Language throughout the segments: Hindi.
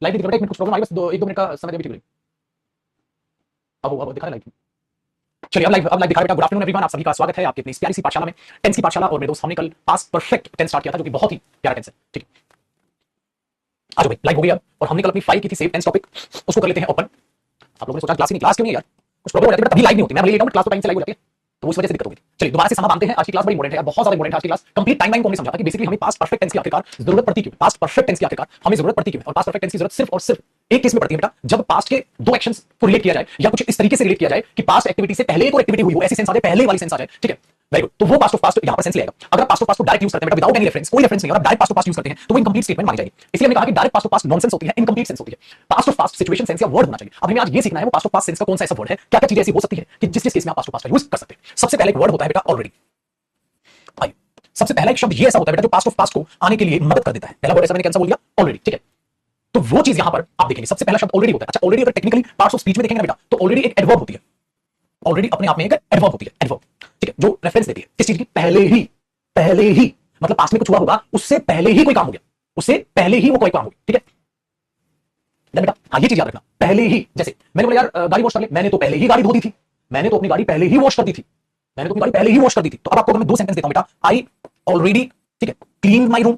लाइव दिख रहा है, 1 मिनट कुछ प्रॉब्लम आई, बस 1-2 मिनट का समय दे बेटी। अब दिखा रहा है लाइव। चलिए अब लाइव दिखा बेटा। गुड आफ्टरनून एवरीवन, आप सभी का स्वागत है आपकी अपनी प्यारी सी पाठशाला में, टेंस की पाठशाला। और मेरे दोस्त, हमने कल पास्ट परफेक्ट टेंस स्टार्ट किया था, जो कि बहुत ही प्यारा टेंस है। ठीक है, आ जाओ भाई, लाइव हो गया। और हमने कल अपनी फाइल की थी सेव टेंस टॉपिक, उसको कर लेते हैं ओपन। आप लोगों ने सोचा क्लास ही नहीं, क्लास क्यों नहीं यार, कुछ प्रॉब्लम हो जाती है तभी लाइव नहीं होती। मैं भले लेता हूं, क्लास तो टाइम से लाइव हो जाती है, तो उस वजह से दिक्कत होगी। चलिए दोबारा से समा बांधते हैं। आज की क्लास बड़ी इंपॉर्टेंट है, बहुत ज्यादा इंपॉर्टेंट है आज की क्लास। कंप्लीट टाइमलाइन को हमने समझा था कि बेसिकली हमें पास्ट परफेक्ट टेंस की आखिरकार जरूरत पड़ती क्यों, पास्ट परफेक्ट टेंस की आखिरकार हमें जरूरत पड़ती क्यों। और पास्ट परफेक्ट टेंस की जरूरत सिर्फ और सिर्फ एक केस में पड़ती है बेटा, जब पास्ट के दो एक्शंस को रिलेट किया जाए, या कुछ इस तरीके से रिलेट किया जाए कि पास्ट एक्टिविटी से पहले एक और एक्टिविटी हुई हो, ऐसी सेंस आ जाए, पहले वाली सेंस आ जाए। ठीक है, वेरी गुड। तो वो पास्ट ऑफ पास्ट यहां पर सेंस लेगा। अगर पास्ट ऑफ पास्ट को डायरेक्ट यूज करते हैं बेटा, विदाउट एनी रेफरेंस, कोई रेफरेंस नहीं, और direct past of past use करते हैं, तो वो इनकम्प्लीट स्टेटमेंट मानी जाएगी। इसलिए हमने कहा कि direct past of past nonsense होती है, इनकम्प्लीट सेंस होती है। Past of past situation sense या वर्ड होना चाहिए। अब हमें आज ये सीखना है वो पास्ट ऑफ पास्ट सेंस का कौन सा ऐसा वर्ड है, क्या क्या चीजें ऐसी हो सकती है कि जिस जिस केस में आप पास्ट ऑफ पास्ट का यूज कर सकते हैं। सबसे पहले एक वर्ड होता है बेटा ऑलरेडी। आइए, सबसे पहला एक शब्द ये ऐसा होता है बेटा जो पास्ट ऑफ पास्ट को आने के लिए मदद कर देता है। पहला वर्ड ऐसा मैंने कैसा बोल दिया, ऑलरेडी। ठीक है, तो वो चीज यहां पर आप देखेंगे, सबसे पहला शब्द ऑलरेडी होता है। अच्छा, ऑलरेडी अगर टेक्निकली पार्ट्स ऑफ स्पीच में देखेंगे ना बेटा, तो ऑलरेडी एक एडवर्ब होती है। ऑलरेडी अपने आप में एक एडवर्ब होती है, एडवर्ब। ठीक है, जो रेफरेंस देती है किस चीज की, पहले ही मतलब पास्ट में कुछ हुआ होगा, उससे पहले ही कोई काम हो गया, उससे पहले ही वो कोई काम हो गया। ठीक है बेटा, हाँ ये चीज याद रखना, पहले ही। जैसे मैंने बोला यार गाड़ी वॉश कर ले, मैंने तो पहले ही गाड़ी धो दी थी, मैंने तो अपनी गाड़ी पहले ही वॉश कर दी थी, मैंने तो अपनी गाड़ी पहले ही वॉश कर दी थी। तो अब आपको मैं दो सेंटेंस देता हूं बेटा, आई ऑलरेडी, ठीक है, क्लीन माई रूम,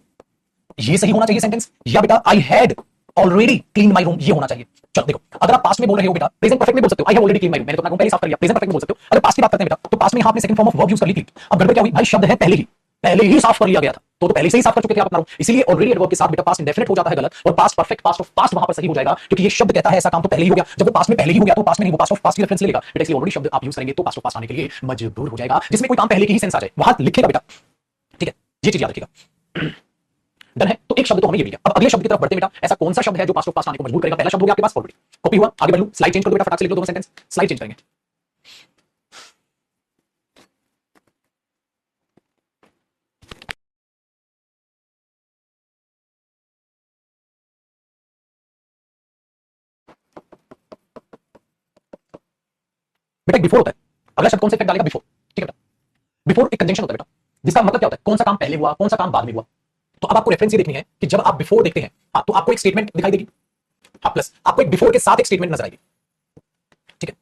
ये सही होना चाहिए सेंटेंस, या बेटा I had already clean my room, ये होना चाहिए। चलो देखो, अगर आप पास्ट में बोल रहे हो बेटा, प्रेजेंट परफेक्ट में बोल सकते हो I have already clean my room, मैंने तो अपना रूम पहले साफ कर लिया, प्रेजेंट परफेक्ट में बोल सकते हो। अगर पास्ट की बात करते हैं बेटा, तो पास्ट में यहां आपने second form of verb use कर ली क्लीन। अब गड़बड़ क्या हुई भाई, शब्द है पहले ही साफ कर लिया गया था, तो पहले से ही साफ कर चुके थे आप अपना रूम, इसलिए ऑलरेडी एडवर्ब के साथ बेटा पास्ट इंडेफिनिट हो जाता है गलत, और past perfect, past of past वहां पर सही हो जाएगा, क्योंकि ये शब्द कहता है ऐसा काम तो पहले ही हो गया। जब वो पास्ट में पहले ही हो गया तो पास्ट में नहीं, वो पास्ट ऑफ पास्ट की रेफरेंस ले लेगा बेटा, इसलिए ऑलरेडी शब्द आप यूज करेंगे तो पास्ट ऑफ पास्ट आने के लिए मजबूर हो जाएगा, जिसमें कोई काम पहले की ही सेंस आ जाए वहां लिखेगा बेटा। ठीक है, ये चीज याद रखिएगा। डन है, तो एक शब्द तो हमें ये मिल गया। अब अगले शब्द की तरफ बढ़ते हैं बेटा, ऐसा कौन सा शब्द है जो पास्ट ऑफ पास्ट आने को मजबूर करेगा। पहला शब्द हो गया आपके पास ऑलरेडी, कॉपी हुआ, आगे बढ़ लूं, स्लाइड चेंज कर दो बेटा, फटाक से लिख दो दोनों सेंटेंस, स्लाइड चेंज करेंगे। बेटा बिफोर होता है, अगला शब्द कौन सा इफेक्ट डालेगा, बिफोर। ठीक है बेटा, बिफोर एक कंजंक्शन होता है बेटा, जिसका मतलब क्या होता है, कौन सा काम पहले हुआ, कौन सा काम बाद में हुआ। तो अब आपको रेफरेंस ये देखनी है कि जब आप बिफोर देखते हैं, हाँ, तो आपको एक स्टेटमेंट दिखाई देगी, हाँ, प्लस आपको एक बिफोर के साथ एक स्टेटमेंट नजर आएगी। ठीक है,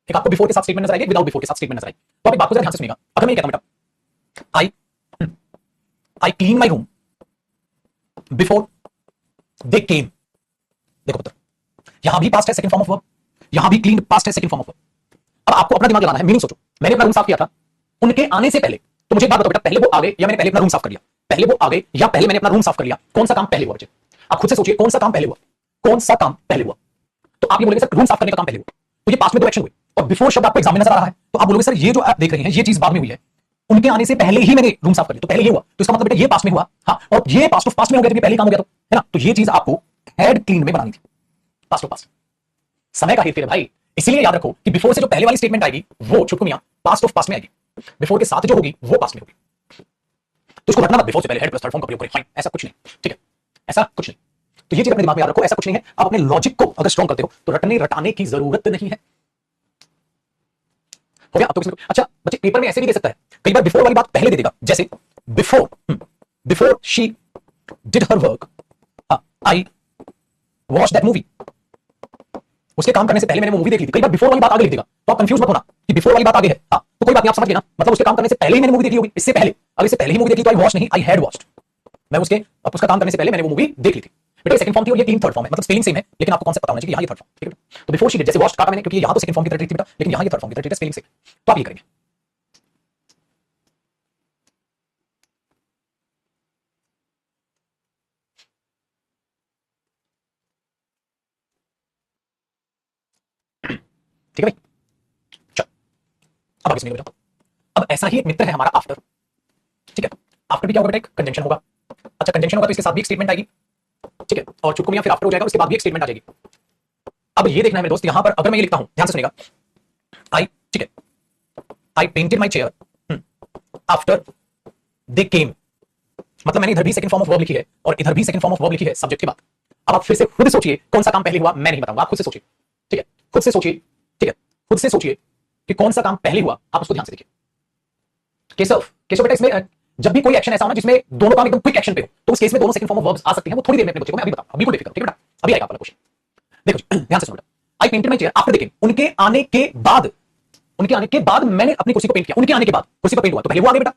एक आपको बिफोर के साथ स्टेटमेंट नजर आएगी, विदाउट बिफोर के साथ स्टेटमेंट नजर आएगी। तो आप एक बात को जरा ध्यान से सुनिएगा। अगर मैं ये कहता हूं बेटा, I clean my room before they came, देखो पुत्र, यहां भी पास्ट है सेकंड फॉर्म ऑफ वर्ब, यहां भी क्लीन पास्ट है सेकंड फॉर्म ऑफ वर्ब। अब आपको अपना दिमाग लगाना है, मीनिंग सोचो। मैंने अपना रूम साफ किया था, उनके आने से पहले, तो मुझे एक बात बताओ बेटा, पहले वो आ गए या मैंने पहले अपना रूम साफ कर लिया, पहले वो आ गए या पहले मैंने अपना रूम साफ कर लिया, कौन सा काम पहले हुआ बच्चे? आप खुद से सोचिए, कौन सा काम पहले हुआ, कौन सा काम पहले हुआ? तो आप ये बोलेंगे सर रूम साफ करने का काम पहले हुआ, तो ये पास्ट में दो एक्शन हुए, और बिफोर शब्द आपको एग्जाम में नजर आ रहा है, तो आप बोलोगे सर ये जो आप देख रहे हैं ये चीज बाद में हुई है, उनके आने से पहले ही मैंने रूम साफ कर लिया, तो पहले ये हुआ, तो इसका मतलब बेटा ये पास्ट में हुआ, हाँ, और ये पास्ट ऑफ पास्ट में हो गया, जब ये पहले काम हो गया, तो है ना, तो ये चीज आपको हैड क्लीन में बनानी थी, पास्ट ऑफ पास्ट। समय का हेरफेर है भाई, इसीलिए याद रखो कि बिफोर से जो पहले वाली स्टेटमेंट आएगी वो छुटकू मियां पास्ट ऑफ पास्ट में आएगी, बिफोर के साथ जो होगी वो पास्ट में होगी। तो इसको रखना मत, बिफोर से पहले हेड प्लस थर्ड फॉर्म का प्रयोग करें, फाइन, ऐसा कुछ नहीं। ठीक है, ऐसा कुछ नहीं, तो ये चीज अपने दिमाग में याद रखो, ऐसा कुछ नहीं है। आप अपने लॉजिक को अगर स्ट्रॉन्ग करते हो तो रटने रटाने की जरूरत नहीं है। हो गया, अब तो अच्छा बच्चे पेपर में ऐसे भी दे सकता है, कई बार बिफोर वाली बात पहले दे देगा, जैसे before she did her work I watch that movie, उसके काम करने से पहले मैंने वो मूवी देख ली थी। कई बार बिफोर वाली बात आगे लिख देगा, तो आप कंफ्यूज मत होना कि बिफोर वाली बात आगे है, हाँ, तो कोई बात नहीं, आप समझ लेना, मतलब उसके काम करने से पहले ही मैंने मूवी देख ली होगी, इससे पहले, अगर इससे पहले ही मूवी देख ली तो आई वॉच नहीं, आई हैड वॉच्ड, मैं उसका काम करने से पहले मैंने वो मूवी देख ली थी। बेटा सेकंड फॉर्म थी और ये क्लीन थर्ड फॉर्म है, मतलब स्पेलिंग सेम है, लेकिन आपको कॉन्सेप्ट पता होना चाहिए कि यहाँ ये थर्ड फॉर्म। ठीक है, तो बिफोर शी डिड, जैसे वॉच काटा मैंने, क्योंकि यहाँ तो सेकंड फॉर्म की तरह थी बेटा, लेकिन यहाँ ये थर्ड फॉर्म की तरह स्पेलिंग सेम, तो आप ये करेंगे। ठीक है भाई, चल अब आगे सुनिए बेटा। अब ऐसा ही एक मित्र है हमारा आफ्टर। ठीक है, आफ्टर भी क्या होगा बेटा, एक कंजंक्शन होगा। अच्छा, कंजंक्शन होगा तो इसके साथ भी एक स्टेटमेंट आएगी। ठीक है, और चुटकू मियां फिर आफ्टर हो जाएगा, उसके बाद भी एक स्टेटमेंट आ जाएगी। अब ये देखना है मेरे दोस्त, यहां पर अगर मैं ये लिखता हूं, ध्यान से सुनिएगा, आई, ठीक है, I painted my chair after they came, मतलब मैंने इधर भी सेकंड फॉर्म ऑफ वर्ब लिखी है और इधर भी सेकंड फॉर्म ऑफ वर्ब लिखी है सब्जेक्ट के बाद। अब आप फिर से खुद सोचिए कौन सा काम पहले हुआ, मैं नहीं बताऊंगा, आप खुद से सोचिए। ठीक है, खुद से सोचिए, ठीक है, खुद से सोचिए कि कौन सा काम पहले हुआ, आप उसको ध्यान से देखिए। केशव, केशव बेटा इसमें जब भी कोई एक्शन ऐसा हो ना जिसमें दोनों काम एकदम क्विक एक्शन पे हो, तो उस केस में दोनों सेकंड फॉर्म ऑफ वर्ब्स आ सकते हैं। वो थोड़ी देर में अपने बच्चे को मैं अभी बताऊं, बिल्कुल बेफिक्र, ठीक है बेटा, अभी आएगा आपका क्वेश्चन। देखो जी, ध्यान से सुनो बेटा। आई painted my chair after the king, उनके आने के बाद मैंने अपनी कुर्सी को पेंट किया। उनके आने के बाद कुर्सी पर पेंट हुआ, तो पहले वो आ गए बेटा,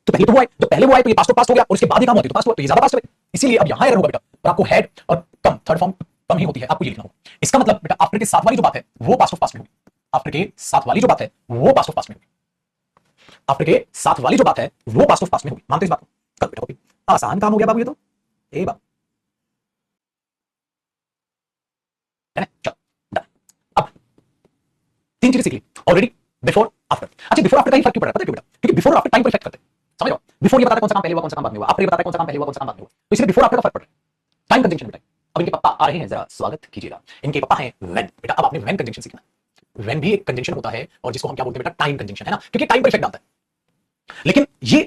तो पहले तो वो आए, जब पहले वो आए तो ये पास्ट हो गया, और उसके बाद ही काम होती तो पास्ट हुआ, तो ये ज्यादा पास्ट हुआ, इसीलिए अब यहां एरर होगा बेटा। और आपको हेड और कम, थर्ड फॉर्म कम ही होती है, आपको ये लिखना होगा। इसका मतलब बेटा आफ्टर के साथ वाली जो बात है वो पास्ट ऑफ पास्ट में होगी। आफ्टर के साथ वाली जो बात है वो पास्ट ऑफ पास्ट में होगी। आफ्टर के साथ वाली जो बात है वो पास्ट ऑफ पास्ट में होगी। मानते इस बात को? कल बेटा कॉपी, आसान काम हो गया बाबू ये तो। ए बाबू है ना, चल डन। अब तीन चीजें सीख ली ऑलरेडी, बिफोर आफ्टर। अच्छा बिफोर आफ्टर का ही फर्क क्यों पड़ रहा है पता है क्यों बेटा? क्योंकि बिफोर और आफ्टर टाइम पर इफेक्ट करते हैं, समझ रहे हो? बिफोर ये बताता है कौन सा काम पहले हुआ कौन सा काम बाद में हुआ, आफ्टर ये बताता है कौन सा काम पहले हुआ कौन सा काम बाद में हुआ, तो इसलिए बिफोर आफ्टर का फर्क पड़ रहा है। टाइम कंजंक्शन बेटा। अब इनके पापा आ रहे हैं, जरा स्वागत कीजिएगा। इनके पापा हैं व्हेन बेटा। अब आपने व्हेन कंजंक्शन सीखना। व्हेन भी एक कंजंक्शन होता है और जिसको हम क्या बोलते हैं बेटा? टाइम कंजंक्शन, है ना, क्योंकि टाइम पर इफेक्ट डालता है। लेकिन ये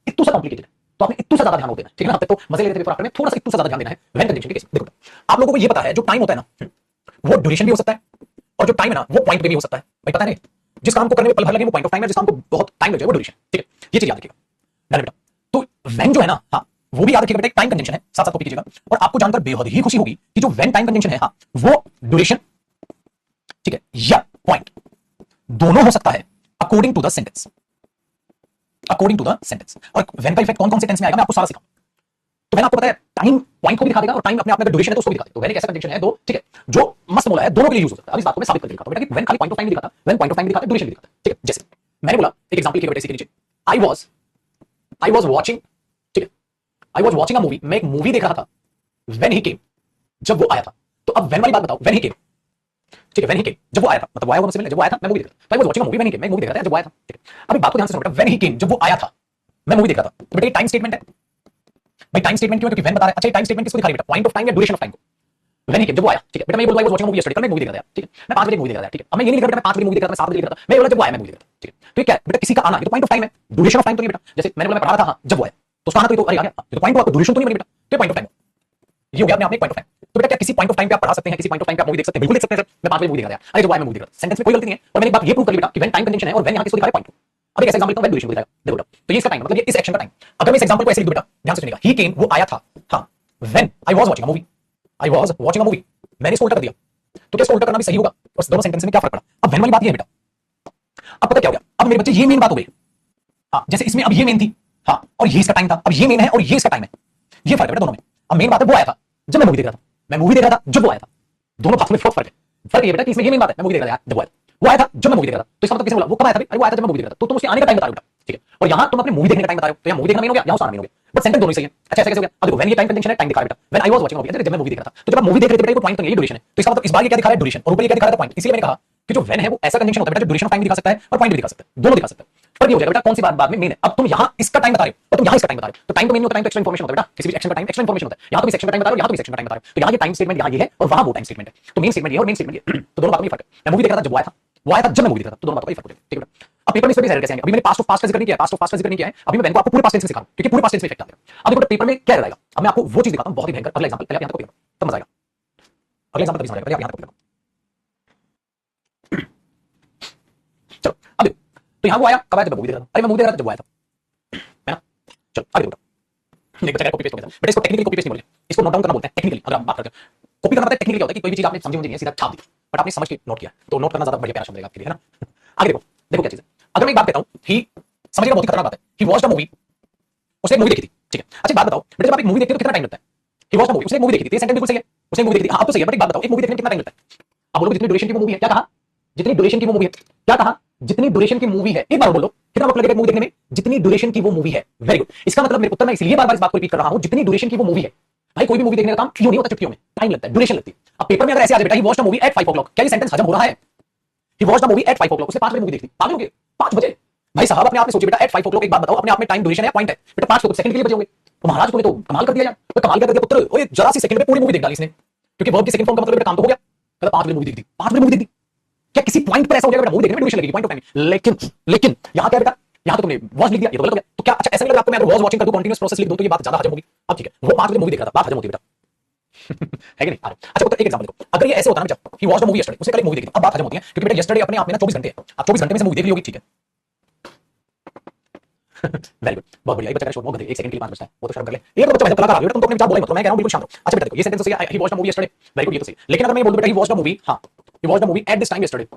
इतू सा कॉम्प्लिकेटेड है, तो आपने इतू सा ज्यादा ध्यान देना है, ठीक है ना? तो मजे लेते बिफोर आफ्टर में थोड़ा सा इतू सा ज्यादा ध्यान देना है व्हेन कंजंक्शन के केस। देखो आप लोगों को ये पता है जो टाइम होता है ना, वो ड्यूरेशन भी हो सकता है, और जो टाइम है ना वो पॉइंट पे भी हो सकता है। भाई पता नहीं, जिस काम को करने में पल भर लगे वो पॉइंट ऑफ टाइम है, जिस काम को बहुत टाइम लग जाए वो ड्यूरेशन, ठीक है? ये चीज याद रखिएगा बेटा। तो व्हेन जो है ना, हाँ वो भी याद रखिएगा बेटा, एक टाइम कंजंक्शन है, साथ साथ कॉपी कीजिएगा। और आपको जानकर बेहद ही खुशी होगी कि जो व्हेन टाइम कंजंक्शन है, हाँ वो ड्यूरेशन, ठीक है, या पॉइंट दोनों हो सकता है according to the sentence, according to the sentence. और व्हेन का इफेक्ट कौन कौन से टेंस में आएगा मैं आपको सारा सिखाऊंगा। तो मैंने आपको बताया टाइम पॉइंट को भी दिखा देगा और टाइम अपने आप में अगर ड्यूरेशन है तो उसको भी दिखा देगा। तो व्हेन एक ऐसा कंजंक्शन है दो, ठीक है, जो मस्त बोला है, दोनों के लिए यूज होता है। अब इस बात को मैं साबित करके दिखाता हूं बेटा कि व्हेन खाली पॉइंट ऑफ टाइम दिखाता, व्हेन पॉइंट ऑफ टाइम दिखाता, ड्यूरेशन भी दिखाता, ठीक है? जैसे मैंने बोला एक एग्जांपल के बेटा इसी के नीचे, आई वाज वाचिंग, ठीक है, आई वाज वाचिंग अ मूवी, मैं एक मूवी देख रहा था, व्हेन ही केम, जब वो आया था। तो अब व्हेन वाली बात बताओ, व्हेन ही केम, ठीक है, व्हेन ही केम जब वो आया था, मतलब वो आया होगा मुझसे मिलने, जब वो आया था मैं मूवी देख रहा था। तो I was watching a movie when he came, मैं मूवी देख रहा था जब वो आया था, ठीक है? अब एक बात को ध्यान से सुनो बेटा, व्हेन ही केम जब वो आया था, मैं मूवी देख रहा था, तो बेटा ये टाइम स्टेटमेंट है। भाई टाइम स्टेटमेंट क्यों है? क्योंकि व्हेन बता रहा है। अच्छा ये टाइम स्टेटमेंट किसको दिखा रही है बेटा? पॉइंट ऑफ टाइम या ड्यूरेशन ऑफ टाइम को? व्हेन ही केम जब वो आया, ठीक है बेटा। मैं ये बोल रहा हूं आई was watching a movie yesterday, कल मैं मूवी देख रहा था, ठीक है, मैं 5 बजे मूवी देख रहा था, ठीक है। अब मैं ये नहीं लिख रहा बेटा मैं 5 बजे मूवी देख रहा था, मैं 7 बजे देख रहा था, मैं बोला जब वो आया मैं मूवी देख रहा था, ठीक है? तो ये क्या है बेटा? किसी का आना, ये तो पॉइंट ऑफ टाइम है, ड्यूरेशन ऑफ टाइम तो नहीं बेटा। जैसे मैंने बोला मैं पढ़ा था, हाँ जब वो आया तो उसका आना तो अरे आ गया, ये तो पॉइंट हुआ, ड्यूरेशन तो नहीं बनी बेटा, तो पॉइंट ऑफ टाइम ये हो गया अपने आप में पॉइंट ऑफ टाइम। तो बेटा क्या किसी पॉइंट ऑफ टाइम पे आप पढ़ा सकते हैं, किसी पॉइंट ऑफ टाइम पे आप मूवी देख सकते हैं? बिल्कुल देख सकते हैं सर। मैं 5 बजे मूवी देख रहा था, अरे जब वो आया मैं मूवी देख रहा था, सेंटेंस में कोई गलती नहीं है। और मैंने एक बात ये प्रूव कर ली बेटा कि व्हेन टाइम कंजंक्शन है और व्हेन यहां किसको दिखा रहा है? पॉइंट। अब एक ऐसा एग्जांपल लेता हूं, व्हेन ड्यूरेशन को दिखाएगा, देखो बेटा, तो ये इसका टाइम मतलब ये इस एक्शन का टाइम। अगर मैं इस एग्जांपल को ऐसे लिख दूं बेटा, ध्यान से सुनिएगा, ही केम वो आया था, हां, when I was watching a movie, I was watching a movie, मैंने इसको उल्टा कर दिया, तो क्या इसको उल्टा करना भी सही होगा? और दोनों सेंटेंस में क्या फर्क पड़ा? अब व्हेन वाली बात ये है बेटा, अब पता क्या हो गया? अब मेरे बच्चे ये मेन बात हो गई, हाँ जैसे इसमें अब ये मेन थी, हाँ, और ये इसका टाइम था, अब ये मेन है और ये इसका टाइम है, ये फर्क है बेटा दोनों में। अब मेन बात है वो आया था जब मैं मूवी देख रहा था, मैं मूवी देख रहा था जब वो आया था, दोनों बातों में बहुत फर्क है। फर्क ये बेटा कि इसमें ये मेन बात है मैं मूवी देख रहा था जब वो आया था, वो आया था जब मैं मूवी देख रहा था, तो इसका मतलब किसने बोला वो कब आया था? अरे वो आया था जब मैं मूवी देख रहा था, तो तुम उसके आने का टाइम बता रहे हो बेटा, ठीक है? और यहाँ तुम अपने मूवी देखने का टाइम बता रहे हो, तो यहाँ मूवी देखना मेन हो गया, यहाँ उसका आना मेन हो गया, बट सेंटेंस दोनों ही सही है। अच्छा ऐसा कैसे हो गया? अब देखो व्हेन ये टाइम कंजंक्शन है, टाइम दिखा रहा है बेटा, when I was watching movie, जब मैं मूवी देख रहा था, तो जब आप मूवी देख रहे थे बेटा ये पॉइंट तो नहीं ड्यूरेशन है, तो इसका मतलब इस बार ये क्या दिखा रहा है? ड्यूरेशन, और ऊपर ये क्या दिखा रहा था? पॉइंट। इसलिए मैंने कहा कि जो व्हेन है वो ऐसा कंजंक्शन होता है बेटा जो ड्यूरेशन ऑफ टाइम भी दिखा सकता है और पॉइंट भी दिखा सकता है, दोनों दिखा सकता है। पर ये हो जाएगा बेटा कौन सी बात बाद में मेन है। अब तुम यहाँ इसका टाइम बता रहे हो और तुम यहाँ इसका टाइम बता रहे हो, तो टाइम तो मेन नहीं होता, टाइम तो एक्स्ट्रा इन्फॉर्मेशन होता है बेटा, किसी भी एक्शन का टाइम एक्स्ट्रा इन्फॉर्मेशन होता है। यहाँ तो इस सेक्शन का टाइम बता रहे हो, यहाँ तो इस सेक्शन का टाइम बता रहे हो, तो यहाँ ये टाइम स्टेटमेंट यहाँ ये है और वहाँ वो टाइम स्टेटमेंट है, तो मेन स्टेटमेंट ये और मेन स्टेटमेंट ये, तो दोनों बातों में फर्क है। मैं मूवी देख रहा था जब वो आया था, वो आया था जब मैं मूवी देख रहा था, तो दोनों बातों का फर्क है, ठीक है बेटा? अब पेपर में इस पे भी कैसे आएंगे? अभी मैंने पास्ट ऑफ पास्ट का जिक्र नहीं किया, पास्ट ऑफ पास्ट का जिक्र नहीं किया है, अभी मैं आपको पूरे पास्ट टेंस में सिखा रहा हूं क्योंकि पूरे पास्ट टेंस में इफेक्ट आता है। अब देखो पेपर में क्या रहेगा, अब मैं आपको वो चीज दिखाता हूं बहुत ही भयंकर। अगला एग्जांपल, पहले आप यहां तक कॉपी करो तब मजा आएगा, अगला एग्जांपल तभी समझ आएगा, आप यहां तक कॉपी करो। चलो अब देखो, तो यहां वो आया कब आया? जब मैं मूवी देख रहा था, अरे मैं मूवी देख रहा था जब वो आया था, है ना? चलो आगे देखो, एक बच्चा कॉपी पेस्ट हो गया, बट इसको टेक्निकली कॉपी पेस्ट नहीं बोलते, इसको नोट डाउन करना बोलते हैं टेक्निकली। अगर हम बात करते हैं कॉपी करना, पता है टेक्निकली क्या होता है कि कोई भी चीज आपने समझी नहीं है सीधा छाप दी, बट आपने समझ के नोट किया, तो नोट करना ज्यादा बढ़िया प्यारा शब्द रहेगा आपके लिए, है ना? आगे देखो, देखो क्या चीज है। अगर मैं एक बात कहता हूं, ही समझिएगा बहुत ही खतरनाक बात है, ही वॉच्ड अ मूवी, उसने मूवी देखी थी, ठीक है? अच्छा बात बताओ बेटा, जब आप एक मूवी देखते हो तो कितना टाइम लगता है? ही वॉच्ड अ मूवी, उसने मूवी देखी थी, ये सेंटेंस बिल्कुल सही है, उसने मूवी देखी थी, हां अब तो सही है, बट एक बात बताओ एक मूवी देखने में कितना टाइम लगता है? आप बोलोगे जितनी ड्यूरेशन की वो मूवी है, क्या कहा? जितनी ड्यूरेशन की वो मूवी है, क्या कहा? जितनी ड्यूरेशन की मूवी है, एक बार बोलो कितना वक्त लगेगा मूवी देखने में? जितनी ड्यूरेशन की वो मूवी है। वेरी गुड, इसका मतलब मेरे उत्तर मैं इसलिए बार-बार इस बात को रिपीट कर रहा हूं, जितनी ड्यूरेशन की वो मूवी है। भाई कोई भी मूवी देखने का काम क्यों नहीं होता चुटकियों में, टाइम लगता है, ड्यूरेशन लगती है। अब पेपर में अगर ऐसे आ जाए बेटा he watched a movie at 5 o'clock, क्या ये सेंटेंस हजम हो रहा है? He watched a movie at 5 o'clock, उसने 5 बजे मूवी देखी थी, पागल हो गए? 5 बजे भाई साहब, अपने आप में सोचिए बेटा एट 5 o'clock, एक बात बताओ अपने आप में टाइम ड्यूरेशन है या पॉइंट है बेटा? 5 सेकंड के लिए बचे होंगे, तो महाराज तुमने तो कमाल कर दिया यार, तो कमाल कर दिया पुत्र, ओए जरा सी सेकंड में पूरी मूवी देख डाली इसने, क्योंकि वर्ब की सेकंड फॉर्म का मतलब बेटा काम तो हो गया, कहता 5 बजे मूवी देखी थी, 5 बजे मूवी देखी। क्या किसी पॉइंट पर ऐसा हो जाएगा बेटा मूवी देखने में ड्यूरेशन लगेगी पॉइंट ऑफ टाइम? लेकिन यहां क्या बेटा, यहां तो तुमने वॉच लिख दिया, ये तो गलत हो गया। तो क्या अच्छा ऐसा नहीं लगा आपको मैं अगर वॉच वाचिंग कर दूं कंटीन्यूअस प्रोसेस लिख दूं तो ये बात ज्यादा हजम होगी? अब ठीक है, वो 5 बजे मूवी देख रहा था, बात हजम होती है बेटा है कि नहीं? अच्छा एक एग्जांपल देखो, अगर ये ऐसे होता ना बेटा, he watched a movie yesterday, उसने कल एक मूवी देखी थी, अब बात हजम होती है क्योंकि बेटा यस्टरडे अपने आप में ना 24 घंटे है, आप 24 घंटे में से मूवी देख ली होगी, ठीक है? वेरी गुड, बहुत बढ़िया। एक बच्चा का शोर बहुत गंदे, एक सेकंड के लिए 5 बचता है, वो तो शर्म कर ले। ये तो बच्चा वैसे कलाकार आ गया, तुम तो अपने विचार बोला ही मत, तो मैं कह रहा हूं बिल्कुल शांत रहो। अच्छा बेटा देखो, ये सेंटेंस तो सही है, he watched the movie yesterday, very good, ये तो सही। लेकिन अगर मैं ये बोल दूं बेटा ही वॉच्ड द मूवी, हां he watched the movie at this time yesterday,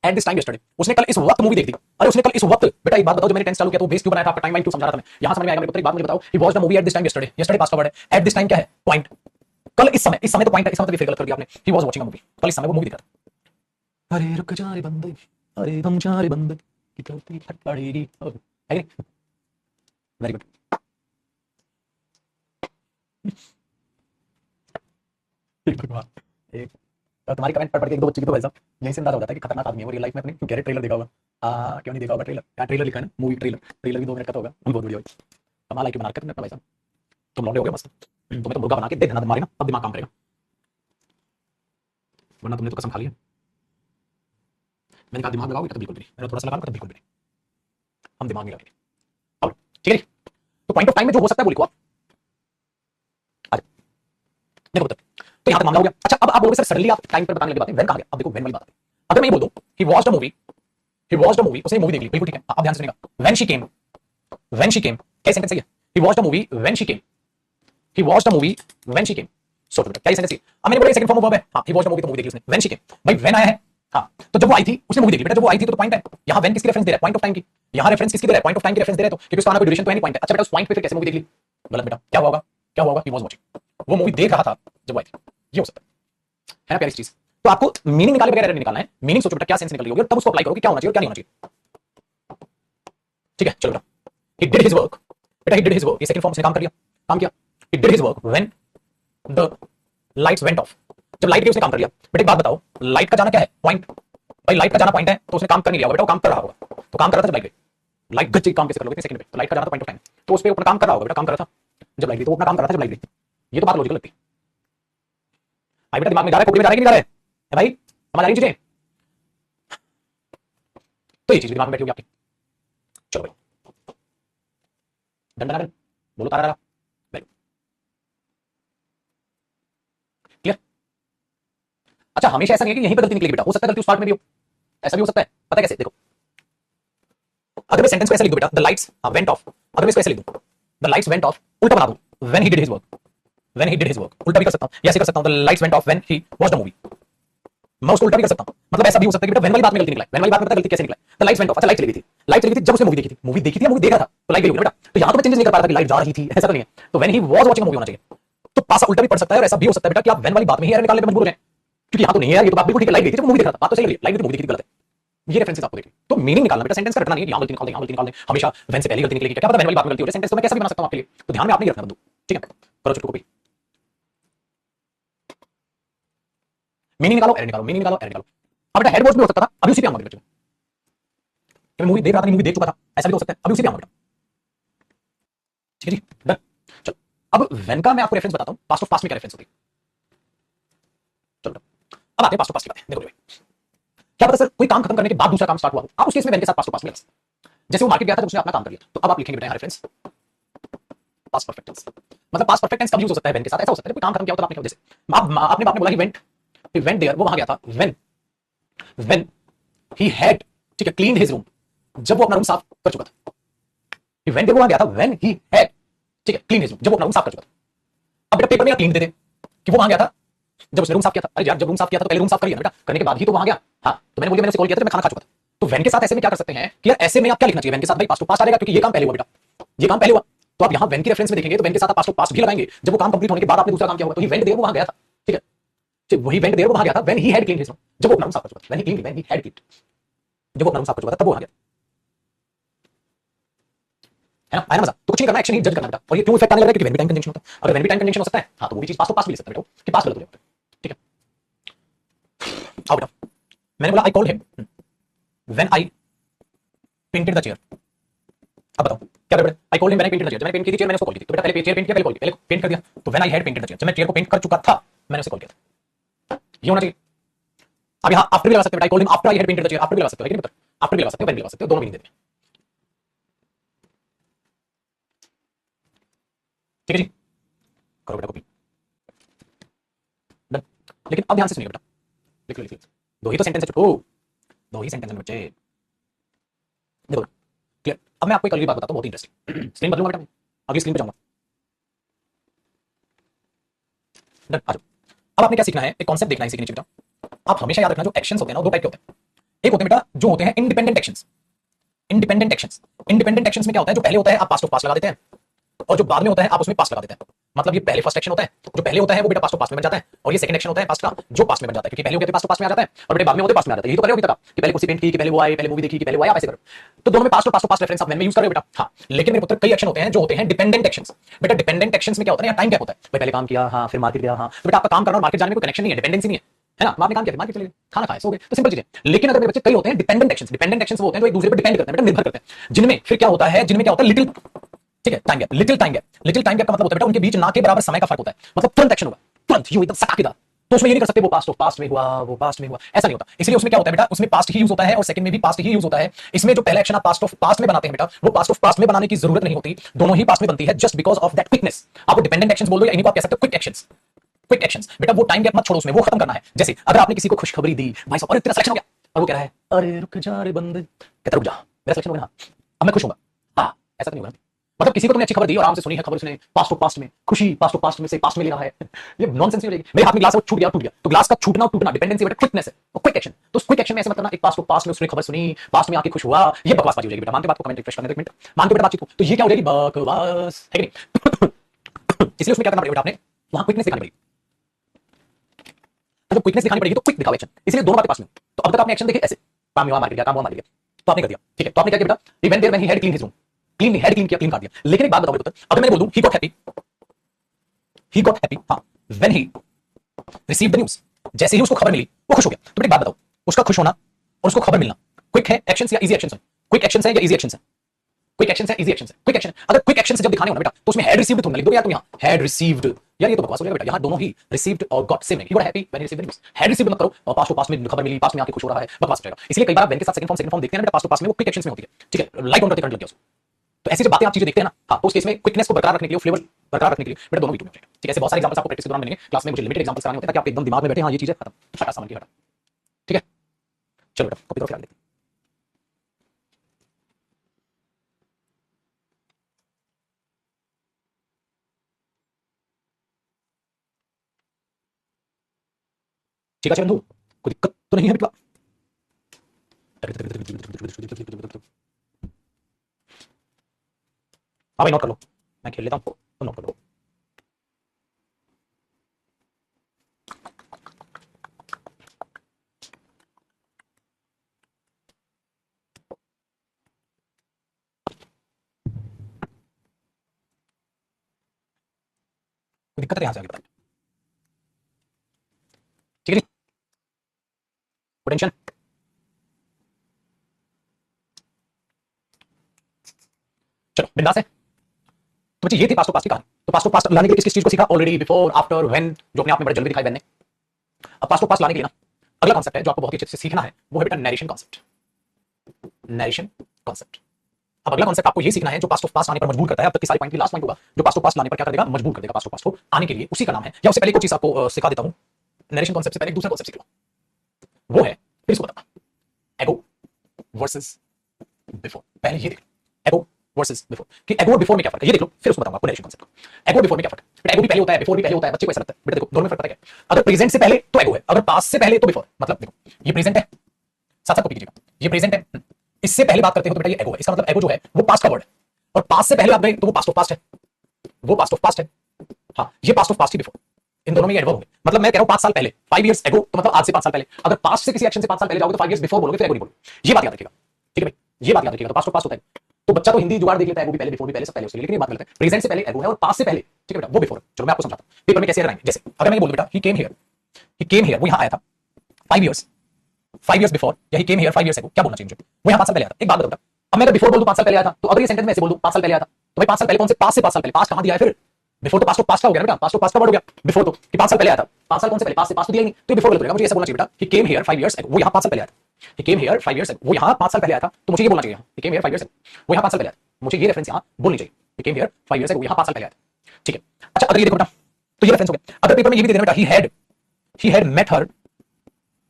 at this time yesterday, उसने कल इस वक्त मूवी देख दी। अरे उसने कल इस वक्त, बेटा एक बात बताओ, जब मैंने टेंस चालू किया तो बेस क्यों बनाया था, आपका टाइम लाइन क्यों समझा रहा था मैं, यहां समझ में आएगा मेरे को। एक बात मुझे बताओ, he watched the movie at this time yesterday, yesterday past का वर्ड है, एट दिस टाइम क्या है, पॉइंट, कल इस समय, इस समय तो पॉइंट है, इस समय तो भी फिर गलत कर दिया आपने। He was watching a movie, कल इस समय वो मूवी देख रहा था। अरे रुक जा रे बंदे, अरे थम जा रे बंदे, कि चलती फट पड़ेगी, है कि नहीं? Very good. भगवान, एक तुम्हारी कमेंट पढ़ पढ़ के एक दो बच्चे की तो भाई साहब यहीं से अंदाजा हो जाता है कि खतरनाक आदमी है वो रियल लाइफ में अपनी। कह रहे ट्रेलर देखा होगा, क्यों नहीं देखा होगा ट्रेलर, क्या ट्रेलर लिखा है ना, मूवी ट्रेलर, ट्रेलर भी 2 मिनट का तो होगा, हम बहुत बढ़िया भाई, कमाल है कि बना रखा तुमने अपना भाई साहब, तुम लौंडे हो गए मस्त। तुम्हें तो मुर्गा बना के दे देना मारेगा, तब दिमाग काम करेगा, वरना तुमने तो कसम खा ली है। मैंने कहा दिमाग लगाओगे तो बिल्कुल भी नहीं, मैंने थोड़ा सा लगाऊंगा तो बिल्कुल भी नहीं, हम दिमाग नहीं लगाएंगे। अब ठीक है जी? तो पॉइंट ऑफ टाइम में जो हो सकता है वो लिखो आप। अच्छा देखो तक तो यहां तक मामला हो गया। अच्छा अब आप बोलोगे सर सडनली आप टाइम पर बताने लगे बातें, व्हेन कहां गया, अब देखो व्हेन वाली बात है। अगर मैं ये बोल दूं he watched a movie, he watched a movie, उसने मूवी देख ली, बिल्कुल ठीक है, आप ध्यान से सुनिएगा, when she came, when she came, क्या सेंटेंस सही है, he watched a movie when she came, he watched a movie when she came, सोचो बेटा क्या सेंटेंस है। अब मैंने बोला सेकंड फॉर्म ऑफ वर्ब है, हां ही वॉच्ड अ मूवी तो मूवी देखी उसने, व्हेन शी केम, भाई व्हेन आया है, हां तो जब वो आई थी उसने मूवी देखी, बेटा जब वो आई थी तो पॉइंट है, यहां व्हेन किसकी रेफरेंस दे रहा है, पॉइंट ऑफ टाइम की, यहां रेफरेंस किसकी दे रहा है, पॉइंट ऑफ टाइम की रेफरेंस दे रहा है, तो क्योंकि उसका कोई ड्यूरेशन तो है नहीं, पॉइंट है। अच्छा बेटा उस पॉइंट पे फिर कैसे मूवी देख ली, गलत बेटा, क्या होगा, क्या होगा, ही वाज वाचिंग, वो मूवी देख रहा था जब वो आई थी, ये हो सकता है ना प्यारी चीज। तो आपको मीनिंग निकाले बगैर नहीं निकालना है, मीनिंग सोचो बेटा क्या सेंस निकल रही होगी, तब उसको अप्लाई करो कि क्या होना चाहिए और क्या नहीं होना चाहिए। ठीक है चलो बेटा, ही डिड हिज वर्क, बेटा ही डिड हिज वर्क, ये सेकंड फॉर्म से काम कर लिया, काम किया, he did his work when the lights went of, जब लाइट गई उसने काम कर लिया। बेटा एक बात बताओ, लाइट का जाना क्या है, पॉइंट, भाई लाइट का जाना पॉइंट है तो उसने काम कर नहीं लिया होगा बेटा, वो काम कर रहा होगा, तो काम कर रहा था जब लाइट गई, लाइट गई काम कैसे कर लोगे सेकंड पे, तो लाइट का जाना था पॉइंट ऑफ टाइम, तो उस पे अपना काम कर रहा होगा बेटा, काम कर रहा था जब लाइट गई, तो वो अपना काम कर रहा था जब लाइट गई, ये तो बात लॉजिकल लगती है। भाई बेटा दिमाग में जा रहा है, खोपड़ी में जा रहा है कि नहीं जा रहा है भाई, समझ आ रही चीजें, तो ये चीज दिमाग में बैठी होगी आपकी। चलो भाई डन डन डन, बोलो तारा, क्लियर। अच्छा हमेशा ऐसा नहीं है कि यहीं पर गलती निकलेगी बेटा, हो सकता है गलती उस पार्ट में भी हो, ऐसा भी हो सकता है, पता है कैसे, देखो अगर मैं सेंटेंस को ऐसे लिख दूं बेटा, द लाइट्स वेंट ऑफ, अगर मैं इसको ऐसे लिख दूं, द लाइट्स वेंट ऑफ, उल्टा बना दूं, when he did his work, when he did his work, उल्टा भी कर सकता हूं, या ऐसे कर सकता हूं, the lights went of when he watched the movie, मैं उसको उल्टा भी कर सकता हूं, मतलब ऐसा भी हो सकता है कि बेटा व्हेन वाली बात में गलती निकला, व्हेन वाली बात में पता गलती कैसे निकला, द लाइट्स वेंट ऑफ, अच्छा लाइट चली गई थी, लाइट चली गई थी जब उसने मूवी देखी थी, मूवी देखी थी या मूवी देख रहा था, तो लाइट गई होगी बेटा, तो यहां तो मैं चेंजेस नहीं कर पा रहा था कि लाइट जा रही थी, ऐसा तो नहीं है, तो when he was watching movie होना चाहिए, तो पासा उल्टा भी पड़ सकता है और ऐसा भी हो सकता है बेटा कि आप व्हेन वाली बात में ही एरर निकालने पे मजबूर हो जाए, क्योंकि यहां तो नहीं है यार, ये तो बात बिल्कुल ठीक है, लाइट गई थी जब मूवी देख रहा था, बात तो सही लगी, लाइट गई थी मूवी देखी थी, गलत है, ये रेफरेंसेस आपको देखिए, तो मीनिंग निकालना बेटा, सेंटेंस का रटना नहीं है, यहां गलती निकाल दें, यहां गलती निकाल दें, हमेशा व्हेन से पहले गलती निकलेगी, क्या पता व्हेन वाली बात में गलती हो जाए, सेंटेंस तो मैं कैसे भी बना सकता हूं आपके लिए, तो ध्यान में आपने ये रखना बंधु, ठीक है, करो चुटकू कॉपी, मीनिंग निकालो एरर निकालो, मीनिंग निकालो एरर निकालो। अब बेटा हेड वर्ड्स भी हो सकता था, अभी उसी पे आऊंगा बेटा, मैं मूवी देख रहा था, मूवी देख चुका था, ऐसा भी हो सकता है, अभी उसी पे आऊंगा बेटा, ठीक है जी डन। चलो अब व्हेन का मैं आपको रेफरेंस बताता हूं, पास्ट ऑफ पास्ट में क्या रेफरेंस होती है, चलो अब आते हैं पास्ट ऑफ पास्ट की बातें, देखो भाई क्या पता सर कोई काम खत्म करने के बाद दूसरा काम स्टार्ट हुआ हो, आप उस केस में व्हेन के साथ पास्ट ऑफ पास्ट में लगा सकते हैं। जैसे वो मार्केट गया था, उसने अपना काम कर लिया, तो अब आप लिखेंगे बेटा यहाँ रेफरेंस पास्ट परफेक्ट टेंस, मतलब पास्ट परफेक्ट टेंस कब यूज हो सकता है व्हेन के साथ, ऐसा हो सकता है कोई काम खत्म किया हो तब आपने, जैसे आपने बोला ही वेंट देयर, वो वहां गया था, व्हेन ही हैड, ठीक है, क्लीन्ड हिज रूम, जब वो अपना रूम साफ कर चुका था, ही वेंट देयर वो वहां गया था, व्हेन ही हैड, ठीक है, क्लीन हिज रूम, जब वो अपना रूम साफ कर चुका था। अब बेटा पेपर में क्लीन दे दे कि वो वहां गया था जब उसने रूम साफ किया था, अरे यार जब रूम साफ किया था तो पहले रूम साफ कर लिया बेटा, करने के बाद ही तो वहां गया, हाँ तो मैंने बोल दिया, मैंने उसे कॉल किया था, मैं खाना खा चुका था, तो व्हेन के साथ ऐसे में क्या कर सकते हैं कि यार ऐसे में आप क्या लिखना चाहिए, व्हेन के साथ भाई पास्ट टू पास्ट आ जाएगा, क्योंकि ये काम पहले हुआ बेटा, ये काम पहले हुआ, तो आप यहां व्हेन की रेफरेंस में देखेंगे तो व्हेन के साथ आप पास्ट टू पास्ट भी लगाएंगे, जब वो काम कंप्लीट होने के बाद आपने दूसरा काम किया होगा, तो ही वेंट देयर वो वहां गया था, ठीक है, ठीक वही वेंट देयर वो वहां गया था, when he had clean his room, जब वो अपना रूम साफ कर चुका था, व्हेन ही हैड क्लीन, जब वो अपना रूम साफ कर चुका था तब वो वहां गया, है ना, आया ना मजा, तो कुछ नहीं करना, एक्शन ही जज करना बेटा, और ये क्यों इफेक्ट आने लगा है, क्योंकि व्हेन भी टाइम कंजंक्शन होता है, अगर व्हेन भी टाइम कंजंक्शन हो सकता है, हाँ तो वो भी चीज पास्ट टू पास्ट भी ले सकता है बेटा, कि पास्ट गलत हो जाएगा, ठीक है। आओ बेटा, मैंने बोला I called him when I painted the chair, अब बताओ क्या बेटा, I called him when I painted the chair, जब मैंने पेंट की थी चेयर मैंने उसको कॉल की थी, तो बेटा पहले चेयर पेंट किया, पहले पेंट कर दिया, तो when I had painted the chair, जब मैं चेयर को पेंट कर चुका था मैंने उसे कॉल किया था, ये होना चाहिए। अब यहाँ आफ्टर भी लगा सकते हो, I called him after I had painted the chair, after भी लगा सकते हो, लेकिन आफ्टर भी लगा सकते हो, व्हेन भी लगा सकते हो, दोनों मीनिंग देते हैं, ठीक है जी, करो बेटा कॉपी डन। लेकिन अब ध्यान से सुनिए बेटा, लिख लो लिख लो, दो ही तो सेंटेंस है, ओ दो ही सेंटेंस है बच्चे, देखो क्लियर, अब मैं आपको एक अगली बात बताता हूं, बहुत इंटरेस्टिंग। स्क्रीन बदलूंगा बेटा, अगली स्क्रीन पे जाऊंगा। डन, आ जाओ। अब आपने क्या सीखना है, एक कॉन्सेप्ट देखना है इसी के नीचे बेटा। आप हमेशा याद रखना, जो एक्शंस होते हैं ना, दो टाइप के होते हैं। एक होते हैं बेटा जो होते हैं independent actions. Independent actions, independent actions में क्या होता है, जो पहले होता है आप पास्ट ऑफ पास्ट लगा देते हैं, और जो बाद में होता है आप उसमें पास्ट लगा देते हैं। मतलब ये पहले फर्स्ट एक्शन होता है, जो पहले होता है वो बेटा पास्ट ऑफ पास्ट में बन जाता है, और ये सेकंड एक्शन होता है पास्ट का, जो पास्ट में बन जाता है, क्योंकि पहले हो गया तो पास्ट ऑफ पास्ट में आ जाता है, और बेटे बाद में होते पास्ट में आ जाता है। यही तो कर रहे हो अभी तक आप, कि पहले कुर्सी पेंट की, कि पहले वो आए, पहले मूवी देखी, कि पहले वो आया, आप ऐसे करो। तो दोनों में पास्ट ऑफ पास्ट रेफरेंस आप में यूज कर रहे हो बेटा। हाँ, लेकिन मेरे पुत्र कई एक्शन होते हैं जो होते हैं डिपेंडेंट एक्शंस। बेटा डिपेंडेंट एक्शंस में क्या होता है, टाइम गैप होता है। भाई पहले काम किया, हाँ, फिर मार्केट गया, हाँ, तो बेटा आपका काम करना और मार्केट जाने में कोई कनेक्शन नहीं है, डिपेंडेंसी नहीं है ना। आपने काम किया, मार्केट चले गए, खाना खाया, सो गए, तो सिंपल चीज है। लेकिन अगर मेरे बच्चे कई होते हैं डिपेंडेंट एक्शंस, डिपेंडेंट एक्शंस वो होते हैं जो एक दूसरे पर डिपेंड करते हैं बेटा, निर्भर करते हैं, जिनमें फिर क्या होता है, जिनमें क्या होता है, लिटिल, ठीक है, time gap, little time gap. Little time gap का मतलब होता है बेटा उनके बीच ना के बराबर समय का फर्क होता है, मतलब तुरंत एक्शन होगा, तुरंत यूं एकदम सटाकेदार। तो उसमें ये नहीं कर सकते वो पास्ट ऑफ पास्ट में हुआ, वो पास्ट में हुआ, ऐसा नहीं होता। इसलिए उसमें क्या होता है बेटा, उसमें पास्ट ही यूज होता है और सेकंड में भी पास्ट ही यूज होता है। इसमें जो पहला एक्शन आप पास्ट ऑफ पास्ट में बनाते हैं बेटा, वो पास्ट ऑफ पास्ट में बनाने की जरूरत नहीं होती, दोनों ही पास्ट में बनती है, just because of that quickness. आप डिपेंडेंट एक्शंस बोल दो या इन्हीं को आप कह सकते हो क्विक एक्शंस। क्विक एक्शंस बेटा, वो टाइम गैप मत छोड़ो, उसमें वो खत्म करना है। जैसे अगर आपने किसी को खुशखबरी दी, भाई साहब अरे तेरा सिलेक्शन हो गया, और वो कह रहा है अरे रुक जा रे बंदे, कहता रुक जा मेरा सिलेक्शन हो गया, हाँ अब मैं खुश हूंगा, हाँ ऐसा तो नहीं होगा। मतलब किसी को तुमने अच्छी खबर दी और आराम से सुनी है खबर, उसने पास्ट ऑफ पास्ट में खुशी, पास्ट ऑफ पास्ट में से पास्ट में ले रहा है, ये नॉनसेंस हो जाएगी। मेरे हाथ में ग्लास छूट गया, टूट गया, तो ग्लास का छूटना और टूटना डिपेंडेंसी बेटा क्विकनेस है और क्विक एक्शन। तो क्विक एक्शन में ऐसे मत करना एक पास्ट ऑफ पास्ट में उसने खबर सुनी, पास्ट में आके खुश हुआ, ये बकवासबाजी हो जाएगी बेटा। मानते बात को, कमेंट रिफ्रेश करने दो एक मिनट, मानते बेटा बातचीत को, तो ये क्या हो जाएगी, बकवास है कि नहीं। इसलिए उसमें क्या करना पड़ेगा आपने, वहां क्विकनेस दिखानी पड़ेगी। जब क्विकनेस दिखानी पड़ेगी तो क्विक दिखाओ एक्शन, इसलिए दोनों बातें पास में। तो अब तक आपने एक्शन देखे ऐसे, काम हुआ मार गया, काम हुआ मार गया, तो आपने कर दिया, ठीक है। तो आपने क्या किया बेटा, he went there when he had clean his room, clean had clean किया, क्लीन कर दिया। लेकिन एक बात बताओ बेटा, अगर मैंने बोल दूं he got happy, he got happy, हां, when he received the news, जैसे ही उसको खबर मिली वो खुश हो गया। तो बेटा एक बात बताओ, उसका खुश होना और उसको खबर मिलना क्विक है एक्शंस या इजी एक्शंस है? क्विक एक्शंस है या इजी एक्शंस है? क्विक एक्शन है, इजी एक्शन है। क्विक एक्शन, अगर क्विक एक्शन से जब दिखाने हो ना बेटा, तो उसमें हैड रिसीव्ड थोड़ा लिख दो यार तुम, यहां हैड रिसीव्ड, यार ये तो बकवास हो जाएगा बेटा। यहां दोनों ही रिसीव्ड और गॉट सेम है, ही got happy when he received the news. Had received मत करो और पास्ट टू पास्ट में खबर मिली, पास्ट में आके खुश हो रहा है, बकवास हो जाएगा। इसलिए कई बार आप व्हेन के साथ सेकंड फॉर्म देखते हैं ना बेटा, पास्ट टू पास्ट में वो क्विक एक्शंस में होती है, ठीक है, लाइट ऑन करते करंट लग गया उसको। तो ऐसी जब बातें आप चीजें देखते हैं ना, हाँ, तो उस केस में क्विकनेस को बरकरार रखने के लिए, फ्लेवर बरकरार रखने के लिए बेटा दोनों वीडियो में, ठीक है। ऐसे बहुत सारे एग्जांपल्स आपको प्रैक्टिस के दौरान मिलेंगे क्लास में, मुझे लिमिटेड एग्जांपल्स कराने होते हैं ताकि आपके एकदम दिमाग में बैठे, हाँ ये चीज है, खत्म, हटा सामान की हटा, ठीक है। चलो बेटा कॉपी करो, फिर आगे देखते हैं। ठीक है बंधु, कोई दिक्कत तो नहीं है बेटा? हाँ भाई नोट कर लो, मैं खेल लेता हूँ, तो नोट कर लो। कोई दिक्कत है यहाँ से आगे बताइए, ठीक है जी। पोटेंशियल, चलो बिंदास है। तो बच्चे ये थी पास्ट ऑफ पास्ट की कहानी। तो पास्ट ऑफ पास्ट लाने के लिए किस किस चीज को सीखा ऑलरेडी, बिफोर, आफ्टर, व्हेन, जो अपने आप में बड़े जल्दी दिखाई बनने। अब पास्ट ऑफ पास्ट लाने के लिए ना अगला कॉन्सेप्ट है जो आपको बहुत ही अच्छे से सीखना है, वो है बेटा नरेशन कॉन्सेप्ट। Narration concept. अब अगला कॉन्सेप्ट आपको ये सीखना है जो पास्ट ऑफ पास्ट आने पर मजबूर करता है। अब तक की सारी पॉइंट की लास्ट पॉइंट होगा जो पास्ट ऑफ पास्ट लाने पर क्या कर देगा, मजबूर कर देगा पास्ट ऑफ पास्ट को आने के लिए। उसी का नाम है, या उससे पहले कुछ चीज आपको सिखा देता हूं। नरेशन कॉन्सेप्ट से पहले एक दूसरा कॉन्सेप्ट सीख लो, वो है, फिर इसको बताना, एगो वर्सेस बिफोर। पहले ये देख लो, एगो वर्सेस बिफोर, कि एगो और बिफोर में क्या फर्क है ये देख लो, फिर उसको बताऊंगा आपको नरेशन कॉन्सेप्ट को। एगो और बिफोर में क्या फर्क है बेटा, एगो भी पहले होता है, बिफोर भी पहले होता है, बच्चे को ऐसा लगता है बेटा। देखो दोनों में फर्क पता है क्या, अगर प्रेजेंट से पहले तो एगो है, अगर पास्ट से पहले तो बिफोर। मतलब देखो ये प्रेजेंट है, साथ साथ कॉपी कीजिएगा, ये प्रेजेंट है, इससे पहले बात करते हो तो बेटा ये एगो है। इसका मतलब एगो जो है वो पास्ट का वर्ड है, और पास्ट से पहले आप गए तो वो पास्ट ऑफ पास्ट है, वो पास्ट ऑफ पास्ट है। हाँ ये past of past he before, इन दोनों में ये एडवर्ब होंगे। मतलब मैं कह रहा हूं 5 साल पहले, 5 इयर्स एगो, तो मतलब आज से 5 साल पहले। अगर पास्ट से किसी एक्शन से 5 साल पहले जाओगे तो 5 इयर्स बिफोर बोलोगे, फिर एगो नहीं बोलोगे। ये बात याद रखिएगा, ठीक है भाई, ये बात याद रखिएगा। तो पास्ट ऑफ पास्ट होता है, तो बच्चा तो हिंदी जुगाड़ देख लेता है, एगो भी पहले, बिफोर भी पहले, सब पहले उसके लिए, लेकिन ये बात गलत है। प्रेजेंट से पहले एगो है और पास्ट से पहले, ठीक है बेटा, वो बिफोर। चलो मैं आपको समझाता हूं पेपर में कैसे लगाएंगे। जैसे अगर मैं बोल दूं बेटा ही came here, he came here, वो यहां आया था 5 इयर्स, 5 इयर्स बिफोर, या ही केम हियर 5 इयर्स एगो, क्या बोलना चाहिए मुझे, वो यहां 5 साल पहले आया था। एक बात बताओ, अब मैं अगर बिफोर बोल दूं 5 साल पहले आया था, तो अगर ये सेंटेंस में ऐसे बोल दूं 5 साल पहले आया था, तो भाई 5 साल पहले कौन से, पास्ट से 5 साल पहले, पास्ट कहां दिया है फिर, बिफोर तो पास्ट ऑफ पास्ट का हो गया बेटा, पास्ट ऑफ पास्ट का वर्ड हो गया बिफोर, तो कि 5 साल पहले आया था। 5 साल कौन से पहले, पास्ट से पास्ट तो दिया ही नहीं, तो बिफोर गलत हो जाएगा। मुझे ऐसा बोलना चाहिए बेटा, ही केम हियर 5 इयर्स एगो, वो यहां 5 साल पहले आया था। ही केम हियर 5 इयर्स एगो, वो यहां 5 साल पहले आया था, तो मुझे ये बोलना चाहिए, ही केम हियर 5 इयर्स एगो, वो यहां 5 साल पहले आया था। मुझे ये रेफरेंस यहां बोलनी चाहिए, ही केम हियर 5 इयर्स एगो, यहां 5 साल पहले आया था, ठीक है। अच्छा अगर ये देखो बेटा, तो ये रेफरेंस हो गया। अगर पेपर में ये भी दे देना बेटा, he had met her,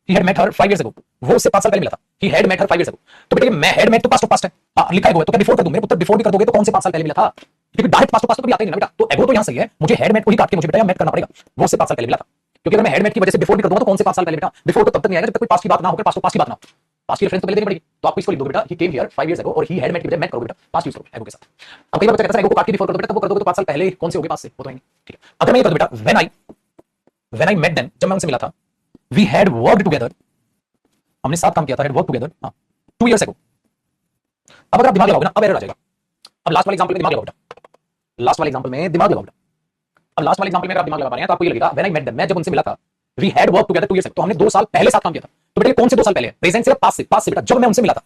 he had met her 5 years ago, वो उससे 5 साल पहले मिला था। He had met her 5 years ago। तो बेटे मैं हैड मेट तो पास्ट ऑफ पास्ट है, लिखा है वो, तो क्या बिफोर कर दूं? मेरे पुत्र बिफोर भी कर दोगे तो कौन से 5 साल पहले मिला था? क्योंकि डायरेक्ट पास्ट ऑफ पास्ट तो कभी आता ही नहीं ना बेटा। तो एगो तो यहां सही है, मुझे हैड मेट को ही काट के मुझे बेटा या मेट करना पड़ेगा, वो उससे 5 साल पहले मिला था। क्योंकि अगर मैं हैड मेट की वजह से बिफोर भी कर दूंगा तो कौन से 5 साल पहले बेटा? बिफोर तो तब तक नहीं आएगा जब तक कोई पास्ट की बात ना हो, पास्ट ऑफ पास्ट की बात ना हो, पास्ट की रेफरेंस तो पहले देनी पड़ेगी। तो आपको इसको लिख दो बेटा, ही केम हियर 5 years ago और ही हैड मेट की बजाय मेट करोगे बेटा, पास्ट यूज करोगे एगो के साथ। अब कई बार बच्चा कहता है एगो को काट के बिफोर कर दो बेटा, तो वो कर दोगे तो 5 साल पहले कौन से हो गए पास से, वो तो नहीं। ठीक है, अगर मैं ये कर दूं बेटा व्हेन आई मेट देम, जब मैं उनसे मिला था, वी हैड वर्कड टुगेदर, हमने साथ काम किया था, हैड वर्क टुगेदर, हां 2 years ago। अब अगर आप दिमाग लगाओगे ना, अब एरर आ जाएगा। अब लास्ट वाले एग्जांपल में दिमाग लगाओ बेटा, लास्ट वाले एग्जांपल में दिमाग लगाओ बेटा। अब लास्ट वाले एग्जांपल में अगर आप दिमाग लगा पा रहे हैं तो आपको ये लगेगा व्हेन आई मेट देम, मैं जब उनसे मिला था, we had work together 2 years ago, तो हमने 2 साल पहले साथ काम किया था। तो बेटा कौन से 2 साल पहले है? प्रेजेंट से या पास्ट से? पास्ट से बेटा, जब मैं उनसे मिला था।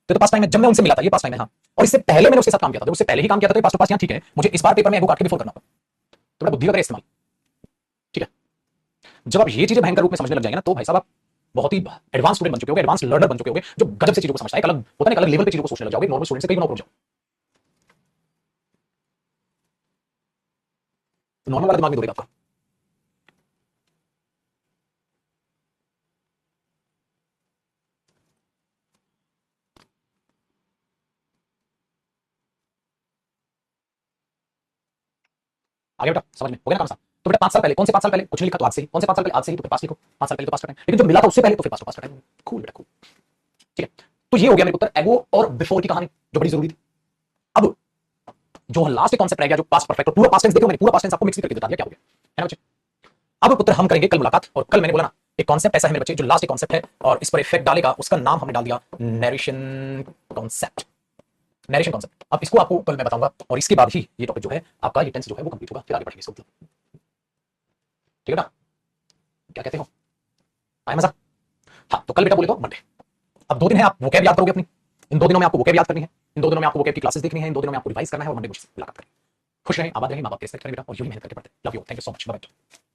तो पास्ट टाइम है, जब मैं उनसे मिला था, ये पास्ट टाइम है हां। और इससे पहले मैंने उसके साथ काम किया था, तो उससे पहले ही काम किया था, तो ये पास्ट पास्ट यहां ठीक है। मुझे इस बार पेपर में एगो काट के बिफोर करना होगा। तो बेटा बुद्धि का करें इस्तेमाल, ठीक है। जब आप ये चीजें भयंकर रूप में समझने लग जाएंगे ना, तो भाई साहब आप बहुत ही एडवांस स्टूडेंट बन चुके होगे, एडवांस लर्नर बन चुके होगे, जो गजब से चीजों को समझता है। एक अलग होता है ना, एक अलग लेवल पे चीजों को सोचने लग जाओगे, नॉर्मल स्टूडेंट से कई गुना ऊपर जाओ। तो नॉर्मल वाला दिमाग में दौड़ेगा आपका। आगे बेटा समझ में हो गया ना काम साहब? तो बेटा 5 साल पहले, कौन से 5 साल पहले? कुछ नहीं लिखा तो आज से ही। कौन से 5 साल पहले? आज से ही, तो फिर पास्ट लिखो। 5 साल पहले तो पास्ट का टाइम, लेकिन जो मिला था उससे पहले तो फिर पास्ट का टाइम। कूल बेटा कूल, ठीक है। तो ये हो गया मेरे पुत्र एगो और बिफोर की कहानी, जो बड़ी जरूरी थी। अब जो लास्ट कॉन्सेप्ट रह गया, जो पास्ट परफेक्ट और पूरा पास्ट टेंस, देखो मैंने पूरा पास्ट टेंस आपको मिक्स करके बता दिया क्या हो गया, है ना बच्चे? अब पुत्र हम करेंगे कल मुलाकात, और कल मैंने बोला ना एक कॉन्सेप्ट ऐसा है मेरे बच्चे जो लास्ट कॉन्सेप्ट है और इस पर इफेक्ट डालेगा, उसका नाम हमने डाल दिया नरेशन कॉन्सेप्ट। नरेशन कॉन्सेप्ट, अब इसको आपको कल मैं बताऊंगा, और इसके बाद ही ये टॉपिक जो है आपका, ये टेंस जो है वो कंप्लीट होगा, फिर आगे बढ़ेंगे इसको, ठीक है ना? क्या कहते हो, आया मजा? हाँ, तो कल बेटा बोले तो मंडे। अब 2 दिन है, आप वोकैब याद करोगे अपनी, इन 2 दिनों में आपको वोकैब याद करनी है, इन 2 दिनों में आपको वोकैब की क्लासेस देखनी है, इन 2 दिनों में आपको रिवाइज करना है, और मंडे मुझसे मुलाकात करें। खुश रहें, आबाद रहें, माँ बाप की रिस्पेक्ट करें बेटा, और यूं ही मेहनत करके पढ़ते। Love you, thank you so much, bye bye.